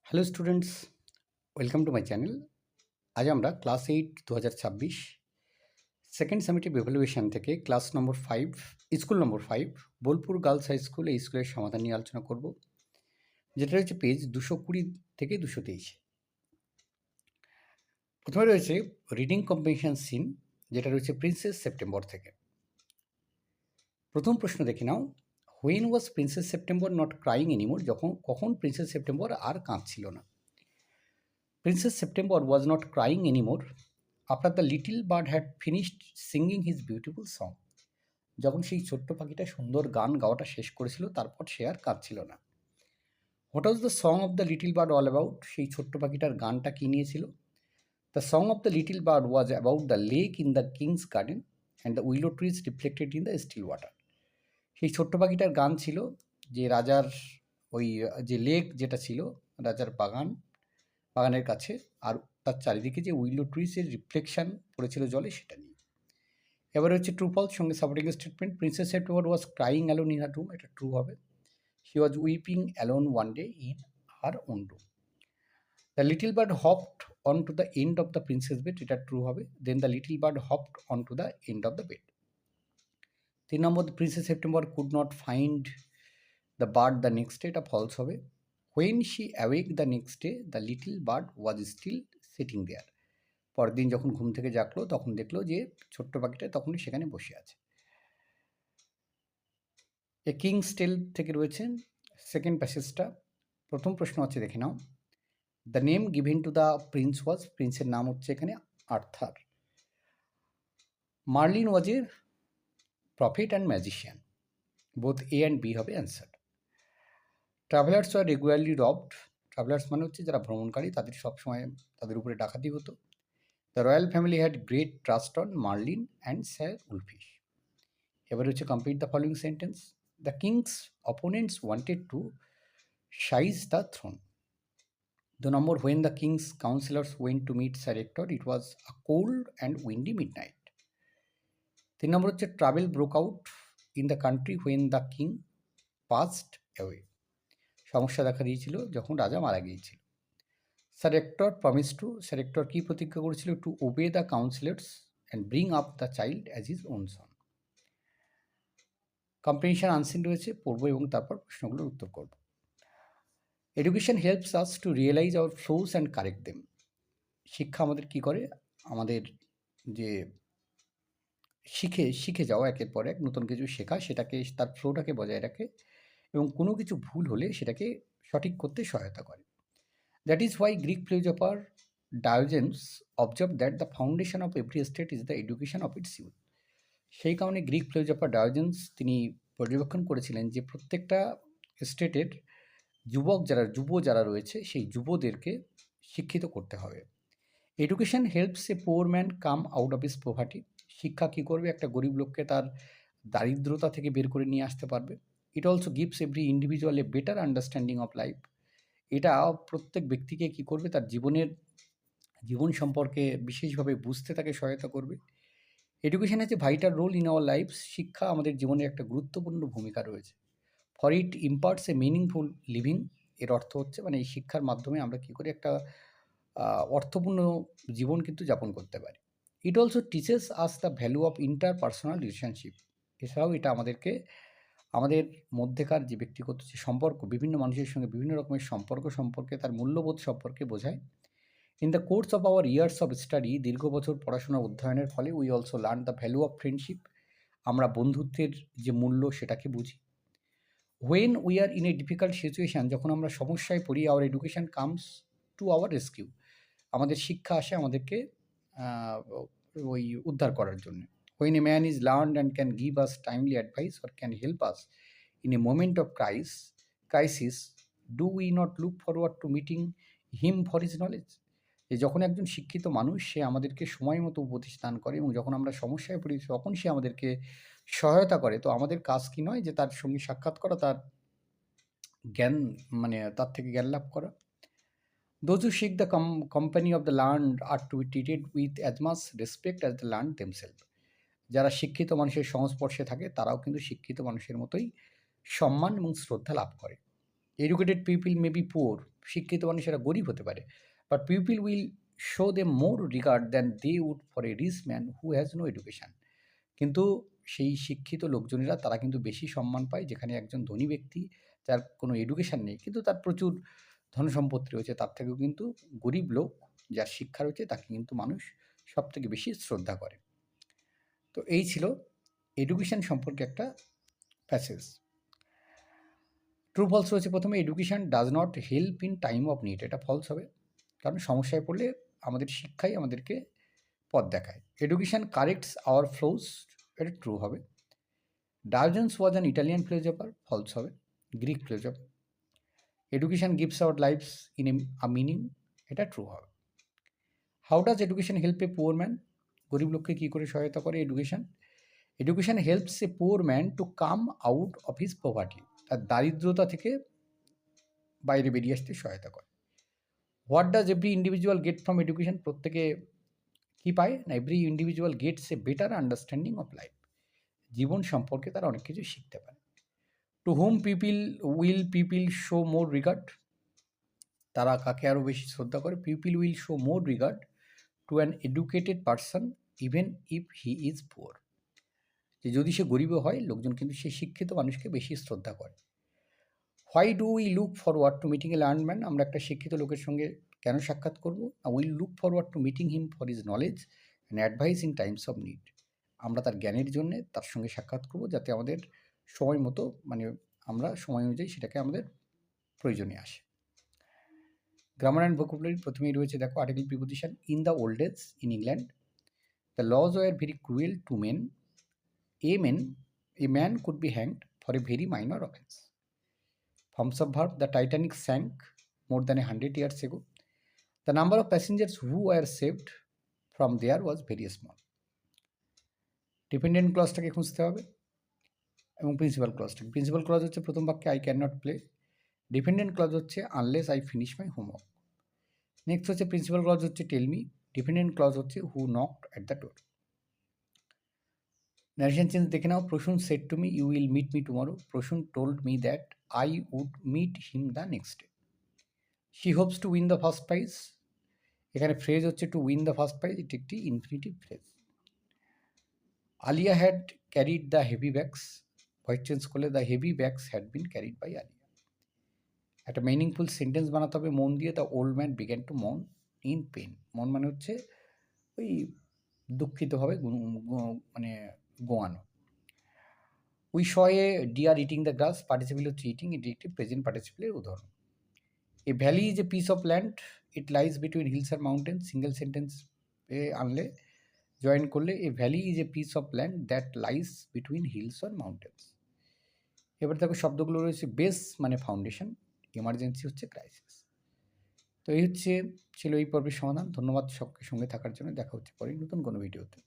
Hello students, welcome to my channel. আজ আমরা class 8 2026 second summative evaluation থেকে class number 5 school number 5 Bolpur girls high school এই স্কুলের সমাধান নিয়ে আলোচনা করব, যেটা রয়েছে পেজ 220 থেকে 223। প্রথমে রয়েছে রিডিং কম্প্রিহেনশন সিন, যেটা রয়েছে প্রিন্সেস সেপ্টেম্বর থেকে। প্রথম প্রশ্ন দেখে নাও, when was princess September not crying anymore? কখন প্রিন্সেস সেপ্টেম্বর আর কাঁদছিল না? Princess September was not crying anymore after the little bird had finished singing his beautiful song. যখন সেই ছোট্ট পাখিটা সুন্দর গান গাওয়াটা শেষ করেছিল, তারপর সে আর কাঁদছিল না। What was the song of the little bird all about? সেই ছোট্ট পাখিটার গানটা কী নিয়েছিল? The song of the little bird was about the lake in the kings garden and the willow trees reflected in the still water. সেই ছোট্ট পাখিটার গান ছিল যে রাজার ওই যে লেক যেটা ছিল রাজার বাগানের কাছে, আর তার চারিদিকে যে উইলো ট্রিজের রিফ্লেকশন পড়েছিল জলে, সেটা নিয়ে। এবার হচ্ছে ট্রু ফলস সঙ্গে supporting statement. Princess September was crying alone in her room, এটা ট্রু হবে। She was weeping alone one day in her own room. The little bird hopped on to the end of the princess bed, এটা true হবে। Then the little bird hopped on to the end of the bed. 3 number, princess September could not find the bird the next day, এটা false হবে। When she awake the next day the little bird was still sitting there. পরের দিন যখন ঘুম থেকে জাগলো তখন দেখলো যে ছোট্ট পাখিটা তখনই সেখানে বসে আছে। এ কিংস টেল থেকে রয়েছে সেকেন্ড প্যাসেজটা। প্রথম প্রশ্ন আছে, দেখে নাও। The name given to the prince was, প্রিন্সের নাম হচ্ছে এখানে Arthur. Merlin was a prophet and magician, both A and B হবে answer. Travellers are regularly robbed, travellers মানে হচ্ছে যারা ভ্রমণকারী, তাদের সবসময় তাদের উপরে ডাকাতি হতো। The royal family had great trust on Merlin and sir Ulfius. এবার হচ্ছে complete the following sentence. The king's opponents wanted to seize the throne. 2 number, when the king's counselors went to meet Sir Hector, it was a cold and windy midnight. 3 নম্বর হচ্ছে travel broke out in the country when the king passed away. সমস্যা দেখা দিয়েছিল যখন রাজা মারা গিয়েছিল। Sir Hector promise to, sir Hector কী প্রতিজ্ঞা করেছিল? To obey the councillors and bring up the child as his own son. Comprehension unseen রয়েছে, পড়বো এবং তারপর প্রশ্নগুলোর উত্তর করব। Education helps us to realise our flaws and correct them. শিক্ষা আমাদের কি করে? আমাদের যে শিখে যাওয়া, একের পর এক নতুন কিছু শেখা, সেটাকে তার ফ্লোটাকে বজায় রাখে এবং কোনো কিছু ভুল হলে সেটাকে সঠিক করতে সহায়তা করে। That is why Greek philosopher Diogenes observe that the foundation of every state is the education of its youth. সেই কারণে গ্রিক ফিলোসফার ডায়োজেন্স তিনি পর্যবেক্ষণ করেছিলেন যে প্রত্যেকটা স্টেটের যুব যারা রয়েছে সেই যুবদেরকে শিক্ষিত করতে হবে। Education helps a poor man come out of his poverty. শিক্ষা কী করবে? একটা গরিব লোককে তার দারিদ্রতা থেকে বের করে নিয়ে আসতে পারবে। It also gives every individual A better understanding of life. এটা প্রত্যেক ব্যক্তিকে কী করবে? তার জীবন সম্পর্কে বিশেষভাবে বুঝতে তাকে সহায়তা করবে। Education has a vital role in our lives. শিক্ষা আমাদের জীবনে একটা গুরুত্বপূর্ণ ভূমিকা রয়েছে। For it imparts a meaningful living. এর অর্থ হচ্ছে মানে এই শিক্ষার মাধ্যমে আমরা কী করি? একটা অর্থপূর্ণ জীবন কিন্তু যাপন করতে পারি। It also teaches us the value of interpersonal relationship. এছাড়াও এটা আমাদের মধ্যেকার যে ব্যক্তিগত যে সম্পর্ক, বিভিন্ন মানুষের সঙ্গে বিভিন্ন রকমের সম্পর্কে তার মূল্যবোধ সম্পর্কে বোঝায়। In the course of our years of study, দীর্ঘ বছর পড়াশোনা অধ্যয়নের ফলে we also learn the value of friendship. আমরা বন্ধুত্বের যে মূল্য সেটাকে বুঝি। When we are in a difficult situation, যখন আমরা সমস্যায় পড়ি, our education comes to our rescue. আমাদের শিক্ষা আসে আমাদেরকে ওই উদ্ধার করার জন্য। When a man is learned and can give us timely advice or can help us in a moment of crisis, do we not look forward to meeting him for his knowledge. যে যখন একজন শিক্ষিত মানুষ সে আমাদেরকে সময় মতো উপদেশ দান করে এবং যখন আমরা সমস্যায় পড়ি তখন সে আমাদেরকে সহায়তা করে, তো আমাদের কাজ কি নয় যে তার সঙ্গে সাক্ষাৎ করা, তার জ্ঞান মানে তার থেকে জ্ঞান লাভ করা। Those who seek the company of the learned are to be treated with as much respect as the learned themselves. যারা শিক্ষিত মানুষের সংস্পর্শে থাকে তারাও কিন্তু শিক্ষিত মানুষের মতোই সম্মান এবং শ্রদ্ধা লাভ করে। Educated people may be poor, শিক্ষিত মানুষেরা গরিব হতে পারে, but people will show them more regard than they would for a rich man who has no education. কিন্তু সেই শিক্ষিত লোকজনেরা তারা কিন্তু বেশি সম্মান পায়, যেখানে একজন ধনী ব্যক্তি যার কোনো এডুকেশান নেই কিন্তু তার প্রচুর ধনসম্পত্তি রয়েছে, তার থেকেও কিন্তু গরিব লোক যার শিক্ষা রয়েছে তাকে কিন্তু মানুষ সবথেকে বেশি শ্রদ্ধা করে। তো এই ছিল এডুকেশান সম্পর্কে একটা প্যাসেজ। ট্রু ফলস রয়েছে প্রথমে, education does not help in time of need, এটা ফলস হবে, কারণ সমস্যায় পড়লে আমাদের শিক্ষাই আমাদেরকে পথ দেখায়। এডুকেশান কারেক্টস আওয়ার ফ্লোজ, এটা ট্রু হবে। Diogenes was an Italian philosopher, false হবে, Greek philosopher. Education gives our lives in a meaning, এটা ট্রু হবে। How does education help a poor man, গরিব লোককে কী করে সহায়তা করে education? Education helps a poor man to come out of his poverty, তার দারিদ্রতা থেকে বাইরে বেরিয়ে আসতে সহায়তা করে। What does every individual get from education, প্রত্যেকে কী পায় না, every individual gets a better understanding of life, জীবন সম্পর্কে তারা অনেক কিছু শিখতে পারে। To whom people show more regard, তারা কাকে আরও বেশি শ্রদ্ধা করে? People will show more regard to an educated person even if he is poor, যে যদি সে গরিবও হয় লোকজন কিন্তু সেই শিক্ষিত মানুষকে বেশি শ্রদ্ধা করে। Why do we look forward to meeting A learn man, আমরা একটা শিক্ষিত লোকের সঙ্গে কেন সাক্ষাৎ করবো? Will look forward to meeting him for his knowledge and advice in Times of need, আমরা তার জ্ঞানের জন্যে তার সঙ্গে সাক্ষাৎ করবো যাতে আমাদের সময় মতো মানে আমরা সময় অনুযায়ী সেটাকে আমাদের প্রয়োজনে আসে। গ্রামার অ্যান্ড ভোকাবুলারি প্রথমেই রয়েছে দেখো article preposition. In the old days in England the laws were very cruel to men, a man could be hanged for a very minor offence. Forms of verb, the Titanic sank more than 100 years ago. The number of passengers who were saved from there was very small. Dependent ক্লজটাকে খুঁজতে হবে এবং principal ক্লজটাকে। Principal clause হচ্ছে প্রথম বাক্যে I can not play, dependent clause হচ্ছে unless I finish my homework. Next হচ্ছে principal clause হচ্ছে টেল মি, ডিপেন্ডেন্ট ক্লজ হচ্ছে who knocked at the door. Narration change দেখে নাও। Prasun said to me you will meet me tomorrow, Prasun told me that I would meet him the next day. She hopes to win the first prize, এখানে phrase হচ্ছে to win the first prize, এটি একটি infinitive phrase. Alia had carried the heavy bags, voice change করলে the heavy bags had been carried by Alia. একটা meaningful sentence বানাতে হবে moan দিয়ে। The old man began to moan in pain, moan মানে হচ্ছে ওই দুঃখিতভাবে মানে গোয়ানো। We saw a deer eating the grass, participle হচ্ছে ইটিং, এটি একটি প্রেজেন্ট পার্টিসিপেলের উদাহরণ। A valley is a piece of land, it lies between hills R mountain, single sentence এ আনলে জয়েন করলে a valley is a piece of land that lies between hills আর mountains. এবার দেখো শব্দগুলো রয়েছে। বেস মানে ফাউন্ডেশন, এমার্জেন্সি হচ্ছে ক্রাইসিস। তো এই ছিল এই পর্বের সমাধান। ধন্যবাদ সঙ্গে থাকার জন্য। দেখা হচ্ছে পরে নতুন কোনো ভিডিওতে।